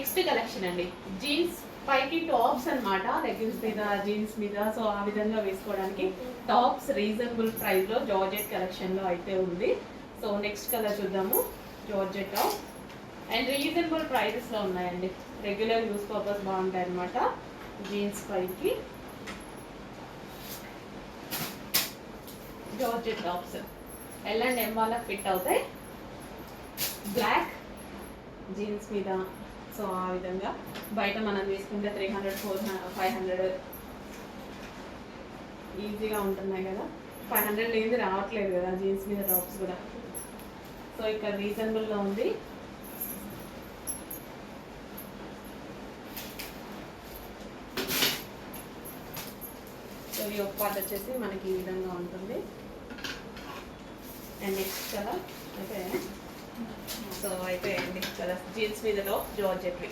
Next collection అండి, jeans పైకి tops అన్నమాట, లెగ్గిన్స్ మీద జీన్స్ మీద, సో ఆ విధంగా వేసుకోవడానికి టాప్స్ రీజనబుల్ ప్రైస్లో జార్జెట్ కలెక్షన్లో అయితే ఉంది. సో నెక్స్ట్ కలర్ చూద్దాము. జార్జెట్ టాప్ అండ్ రీజనబుల్ ప్రైజెస్లో ఉన్నాయండి, రెగ్యులర్ యూస్ పర్పస్ బాగుంటాయి అన్నమాట. జీన్స్ పైకి georgette tops L and M వాళ్ళకి ఫిట్ అవుతాయి. బ్లాక్ జీన్స్ మీద, సో ఆ విధంగా బయట మనం తీసుకుంటే 300, 400, 500 ఈజీగా ఉంటున్నాయి కదా. 500 లేనిది రావట్లేదు కదా జీన్స్ మీద టాప్స్ కూడా. సో ఇక్కడ రీజనబుల్లో ఉంది. సో ఈ ఒక పార్ట్ వచ్చేసి మనకి ఈ విధంగా ఉంటుంది. అండ్ నెక్స్ట్ కలర్ అయితే సో అయిపోయాయండి కలర్స్ జీన్స్ మీదలో జార్జెట్వి.